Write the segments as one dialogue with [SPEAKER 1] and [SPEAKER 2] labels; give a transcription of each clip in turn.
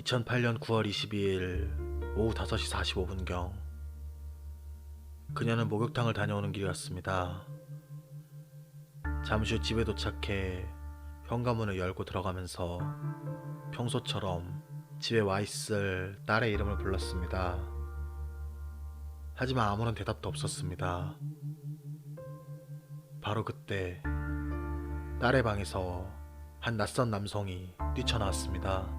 [SPEAKER 1] 2008년 9월 22일 오후 5시 45분경 그녀는 목욕탕을 다녀오는 길이었습니다. 잠시 후 집에 도착해 현관문을 열고 들어가면서 평소처럼 집에 와 있을 딸의 이름을 불렀습니다. 하지만 아무런 대답도 없었습니다. 바로 그때 딸의 방에서 한 낯선 남성이 뛰쳐나왔습니다.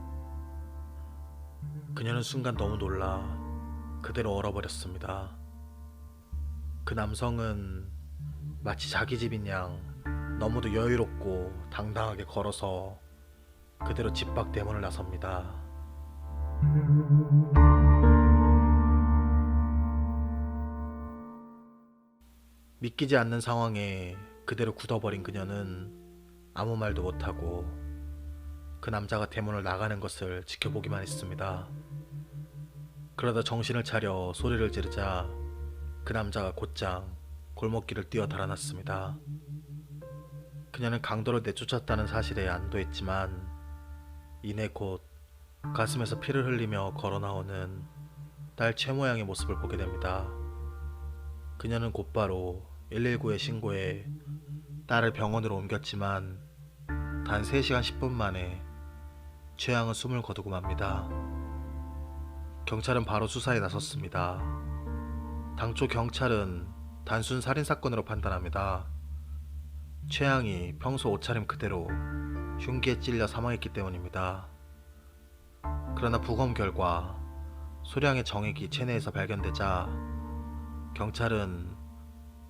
[SPEAKER 1] 그녀는 순간 너무 놀라 그대로 얼어버렸습니다. 그 남성은 마치 자기 집인 양 너무도 여유롭고 당당하게 걸어서 그대로 집 밖 대문을 나섭니다. 믿기지 않는 상황에 그대로 굳어버린 그녀는 아무 말도 못하고 그 남자가 대문을 나가는 것을 지켜보기만 했습니다. 그러다 정신을 차려 소리를 지르자 그 남자가 곧장 골목길을 뛰어 달아났습니다. 그녀는 강도를 내쫓았다는 사실에 안도했지만 이내 곧 가슴에서 피를 흘리며 걸어나오는 딸 최모양의 모습을 보게 됩니다. 그녀는 곧바로 119에 신고해 딸을 병원으로 옮겼지만 단 3시간 10분 만에 최양은 숨을 거두고 맙니다. 경찰은 바로 수사에 나섰습니다. 당초 경찰은 단순 살인사건으로 판단합니다. 최양이 평소 옷차림 그대로 흉기에 찔려 사망했기 때문입니다. 그러나 부검 결과 소량의 정액이 체내에서 발견되자 경찰은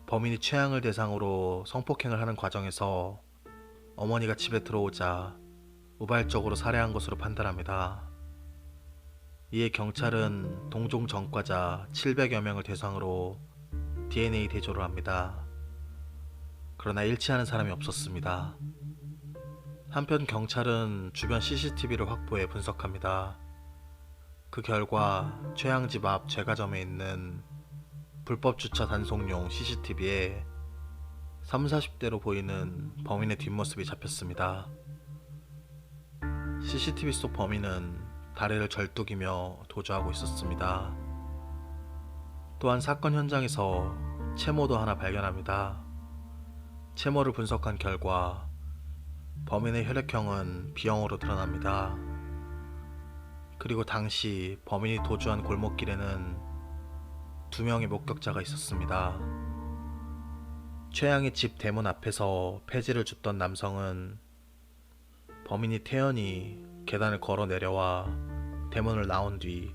[SPEAKER 1] 범인이 최양을 대상으로 성폭행을 하는 과정에서 어머니가 집에 들어오자 우발적으로 살해한 것으로 판단합니다. 이에 경찰은 동종 전과자 700여 명을 대상으로 DNA 대조를 합니다. 그러나 일치하는 사람이 없었습니다. 한편 경찰은 주변 CCTV를 확보해 분석합니다. 그 결과 최양 집 앞 제과점에 있는 불법 주차 단속용 CCTV에 30-40대로 보이는 범인의 뒷모습이 잡혔습니다. CCTV 속 범인은 다리를 절뚝이며 도주하고 있었습니다. 또한 사건 현장에서 채모도 하나 발견합니다. 채모를 분석한 결과 범인의 혈액형은 B형으로 드러납니다. 그리고 당시 범인이 도주한 골목길에는 2명의 목격자가 있었습니다. 최양의 집 대문 앞에서 폐지를 줍던 남성은 범인이 태연히 계단을 걸어 내려와 대문을 나온 뒤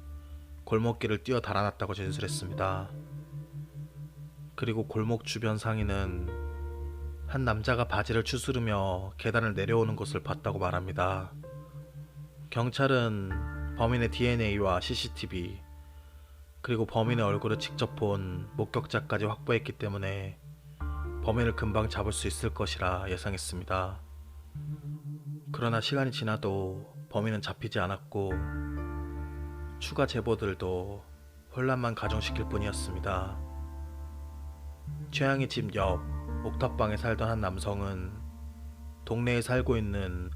[SPEAKER 1] 골목길을 뛰어 달아났다고 진술했습니다. 그리고 골목 주변 상인은 한 남자가 바지를 추스르며 계단을 내려오는 것을 봤다고 말합니다. 경찰은 범인의 DNA와 CCTV 그리고 범인의 얼굴을 직접 본 목격자까지 확보했기 때문에 범인을 금방 잡을 수 있을 것이라 예상했습니다. 그러나 시간이 지나도 범인은 잡히지 않았고 추가 제보들도 혼란만 가중시킬 뿐이었습니다. 최양의 집 옆 옥탑방에 살던 한 남성은 동네에 살고 있는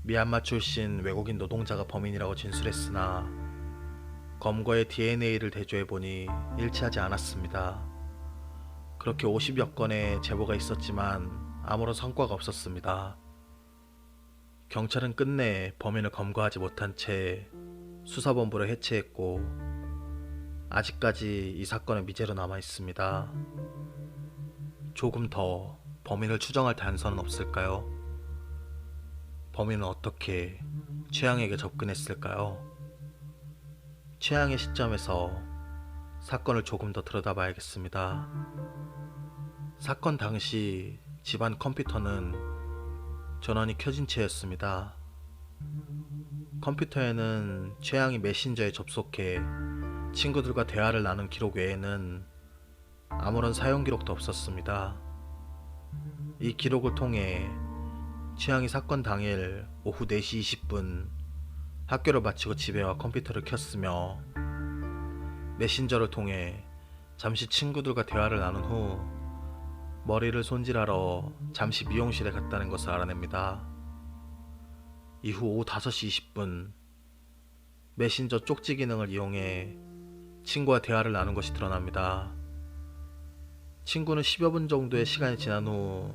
[SPEAKER 1] 미얀마 출신 외국인 노동자가 범인이라고 진술했으나 검거의 DNA를 대조해보니 일치하지 않았습니다. 그렇게 50여 건의 제보가 있었지만 아무런 성과가 없었습니다. 경찰은 끝내 범인을 검거하지 못한 채 수사본부를 해체했고 아직까지 이 사건은 미제로 남아있습니다. 조금 더 범인을 추정할 단서는 없을까요? 범인은 어떻게 최양에게 접근했을까요? 최양의 시점에서 사건을 조금 더 들여다봐야겠습니다. 사건 당시 집안 컴퓨터는 전원이 켜진 채였습니다. 컴퓨터에는 최양이 메신저에 접속해 친구들과 대화를 나눈 기록 외에는 아무런 사용 기록도 없었습니다. 이 기록을 통해 최양이 사건 당일 오후 4시 20분 학교를 마치고 집에 와 컴퓨터를 켰으며 메신저를 통해 잠시 친구들과 대화를 나눈 후 머리를 손질하러 잠시 미용실에 갔다는 것을 알아냅니다. 이후 오후 5시 20분 메신저 쪽지 기능을 이용해 친구와 대화를 나눈 것이 드러납니다. 친구는 10여 분 정도의 시간이 지난 후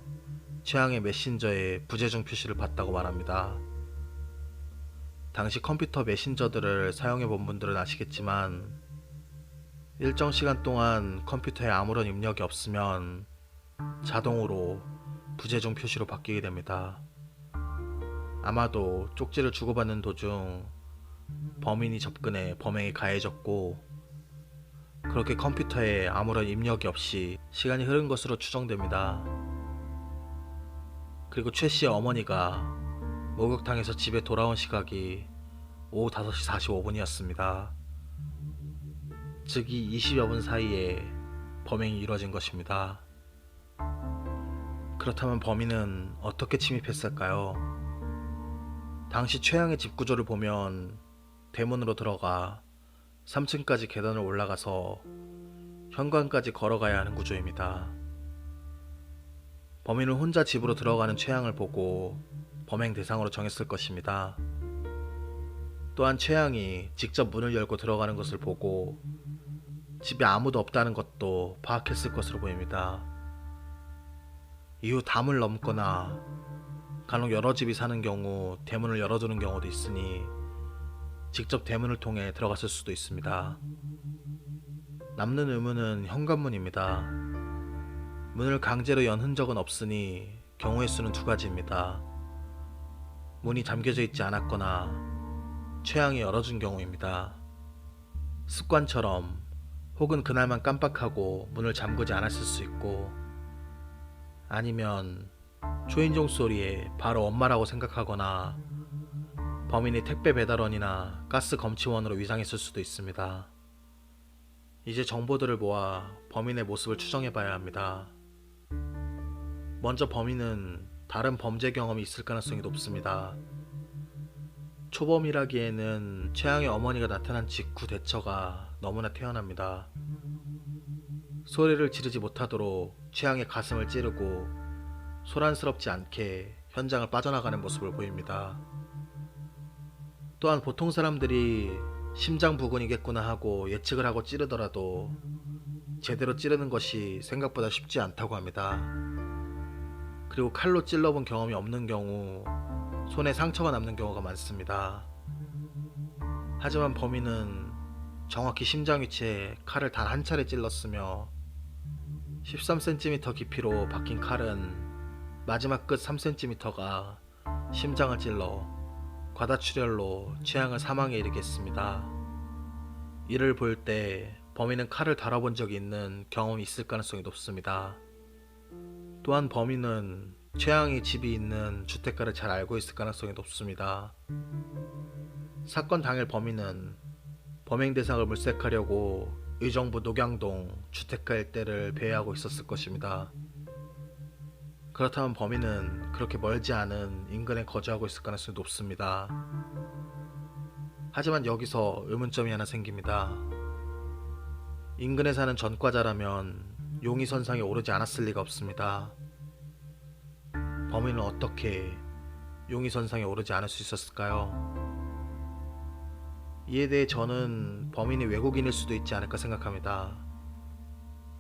[SPEAKER 1] 최양의 메신저에 부재중 표시를 봤다고 말합니다. 당시 컴퓨터 메신저들을 사용해 본 분들은 아시겠지만 일정 시간 동안 컴퓨터에 아무런 입력이 없으면 자동으로 부재중 표시로 바뀌게 됩니다. 아마도 쪽지를 주고받는 도중 범인이 접근해 범행이 가해졌고 그렇게 컴퓨터에 아무런 입력이 없이 시간이 흐른 것으로 추정됩니다. 그리고 최 씨의 어머니가 목욕탕에서 집에 돌아온 시각이 오후 5시 45분이었습니다. 즉 이 20여 분 사이에 범행이 이루어진 것입니다. 그렇다면 범인은 어떻게 침입했을까요? 당시 최양의 집 구조를 보면 대문으로 들어가 3층까지 계단을 올라가서 현관까지 걸어가야 하는 구조입니다. 범인은 혼자 집으로 들어가는 최양을 보고 범행 대상으로 정했을 것입니다. 또한 최양이 직접 문을 열고 들어가는 것을 보고 집에 아무도 없다는 것도 파악했을 것으로 보입니다. 이후 담을 넘거나 간혹 여러 집이 사는 경우 대문을 열어두는 경우도 있으니 직접 대문을 통해 들어갔을 수도 있습니다. 남는 의문은 현관문입니다. 문을 강제로 연 흔적은 없으니 경우의 수는 두 가지입니다. 문이 잠겨져 있지 않았거나 최양이 열어준 경우입니다. 습관처럼 혹은 그날만 깜빡하고 문을 잠그지 않았을 수 있고 아니면 초인종 소리에 바로 엄마라고 생각하거나 범인이 택배 배달원이나 가스 검치원으로 위장했을 수도 있습니다. 이제 정보들을 모아 범인의 모습을 추정해봐야 합니다. 먼저 범인은 다른 범죄 경험이 있을 가능성이 높습니다. 초범이라기에는 최양의 어머니가 나타난 직후 대처가 너무나 태연합니다. 소리를 지르지 못하도록 최양의 가슴을 찌르고 소란스럽지 않게 현장을 빠져나가는 모습을 보입니다. 또한 보통 사람들이 심장 부근이겠구나 하고 예측을 하고 찌르더라도 제대로 찌르는 것이 생각보다 쉽지 않다고 합니다. 그리고 칼로 찔러본 경험이 없는 경우 손에 상처가 남는 경우가 많습니다. 하지만 범인은 정확히 심장 위치에 칼을 단 한 차례 찔렀으며 13cm 깊이로 박힌 칼은 마지막 끝 3cm가 심장을 찔러 과다출혈로 최양을 사망에 이르게 했습니다. 이를 볼 때 범인은 칼을 다뤄본 적이 있는 경험이 있을 가능성이 높습니다. 또한 범인은 최양이 집이 있는 주택가를 잘 알고 있을 가능성이 높습니다. 사건 당일 범인은 범행 대상을 물색하려고 의정부 녹양동 주택가 일대를 배회하고 있었을 것입니다. 그렇다면 범인은 그렇게 멀지 않은 인근에 거주하고 있을 가능성이 높습니다. 하지만 여기서 의문점이 하나 생깁니다. 인근에 사는 전과자라면 용의선상에 오르지 않았을 리가 없습니다. 범인은 어떻게 용의선상에 오르지 않을 수 있었을까요? 이에 대해 저는 범인이 외국인일 수도 있지 않을까 생각합니다.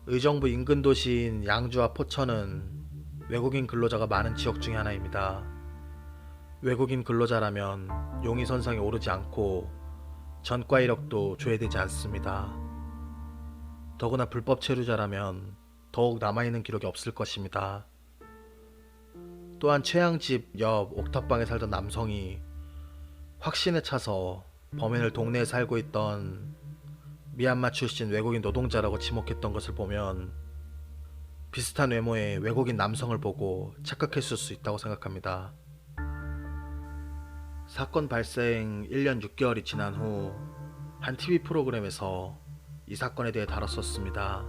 [SPEAKER 1] 의정부 인근 도시인 양주와 포천은 외국인 근로자가 많은 지역 중에 하나입니다. 외국인 근로자라면 용의선상에 오르지 않고 전과 이력도 조회되지 않습니다. 더구나 불법 체류자라면 더욱 남아있는 기록이 없을 것입니다. 또한 최양 집 옆 옥탑방에 살던 남성이 확신에 차서 범인을 동네에 살고 있던 미얀마 출신 외국인 노동자라고 지목했던 것을 보면 비슷한 외모의 외국인 남성을 보고 착각했을 수 있다고 생각합니다. 사건 발생 1년 6개월이 지난 후 한 TV 프로그램에서 이 사건에 대해 다뤘었습니다.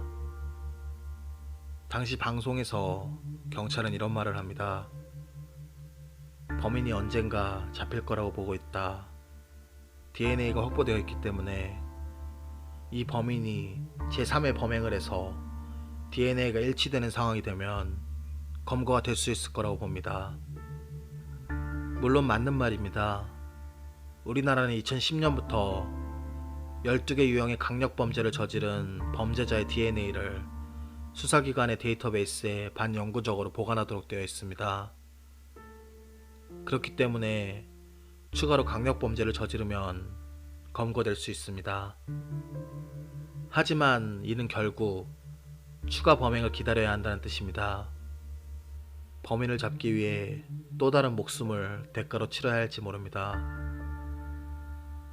[SPEAKER 1] 당시 방송에서 경찰은 이런 말을 합니다. 범인이 언젠가 잡힐 거라고 보고 있다. DNA가 확보되어 있기 때문에 이 범인이 제3의 범행을 해서 DNA가 일치되는 상황이 되면 검거가 될 수 있을 거라고 봅니다. 물론 맞는 말입니다. 우리나라는 2010년부터 12개 유형의 강력범죄를 저지른 범죄자의 DNA를 수사기관의 데이터베이스에 반영구적으로 보관하도록 되어 있습니다. 그렇기 때문에 추가로 강력범죄를 저지르면 검거될 수 있습니다. 하지만 이는 결국 추가 범행을 기다려야 한다는 뜻입니다. 범인을 잡기 위해 또 다른 목숨을 대가로 치러야 할지 모릅니다.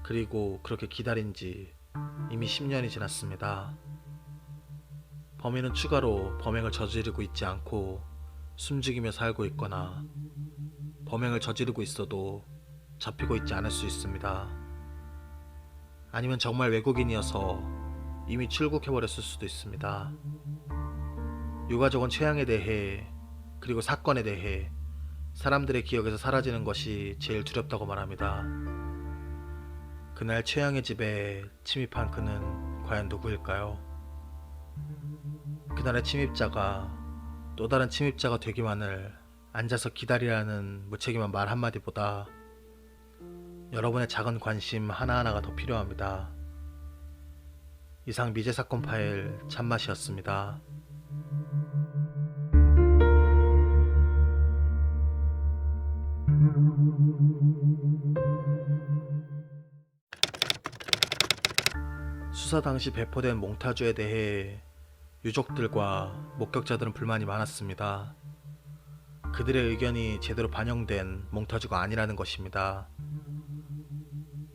[SPEAKER 1] 그리고 그렇게 기다린 지 이미 10년이 지났습니다. 범인은 추가로 범행을 저지르고 있지 않고 숨죽이며 살고 있거나 범행을 저지르고 있어도 잡히고 있지 않을 수 있습니다. 아니면 정말 외국인이어서 이미 출국해버렸을 수도 있습니다. 유가족은 최양에 대해 그리고 사건에 대해 사람들의 기억에서 사라지는 것이 제일 두렵다고 말합니다. 그날 최양의 집에 침입한 그는 과연 누구일까요? 그날의 침입자가 또 다른 침입자가 되기만을 앉아서 기다리라는 무책임한 말 한마디보다 여러분의 작은 관심 하나하나가 더 필요합니다. 이상 미제사건 파일 참맛이었습니다. 수사 당시 배포된 몽타주에 대해 유족들과 목격자들은 불만이 많았습니다. 그들의 의견이 제대로 반영된 몽타주가 아니라는 것입니다.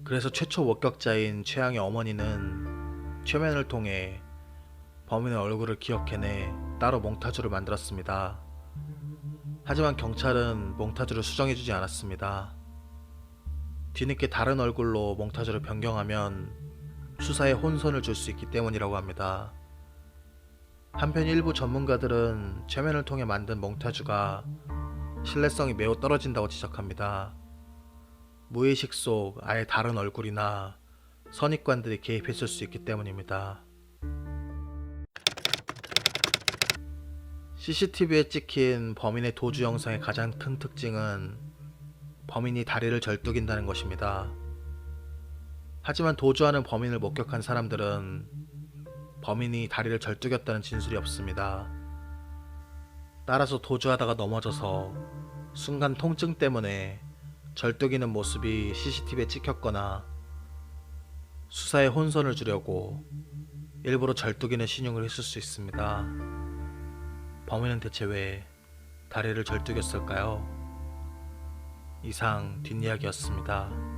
[SPEAKER 1] 그래서 최초 목격자인 최양의 어머니는 최면을 통해 범인의 얼굴을 기억해내 따로 몽타주를 만들었습니다. 하지만 경찰은 몽타주를 수정해주지 않았습니다. 뒤늦게 다른 얼굴로 몽타주를 변경하면 수사에 혼선을 줄 수 있기 때문이라고 합니다. 한편 일부 전문가들은 최면을 통해 만든 몽타주가 신뢰성이 매우 떨어진다고 지적합니다. 무의식 속 아예 다른 얼굴이나 선입관들이 개입했을 수 있기 때문입니다. CCTV에 찍힌 범인의 도주 영상의 가장 큰 특징은 범인이 다리를 절뚝인다는 것입니다. 하지만 도주하는 범인을 목격한 사람들은 범인이 다리를 절뚝였다는 진술이 없습니다. 따라서 도주하다가 넘어져서 순간 통증 때문에 절뚝이는 모습이 CCTV에 찍혔거나 수사에 혼선을 주려고 일부러 절뚝이는 신용을 했을 수 있습니다. 범인은 대체 왜 다리를 절뚝였을까요? 이상 뒷이야기였습니다.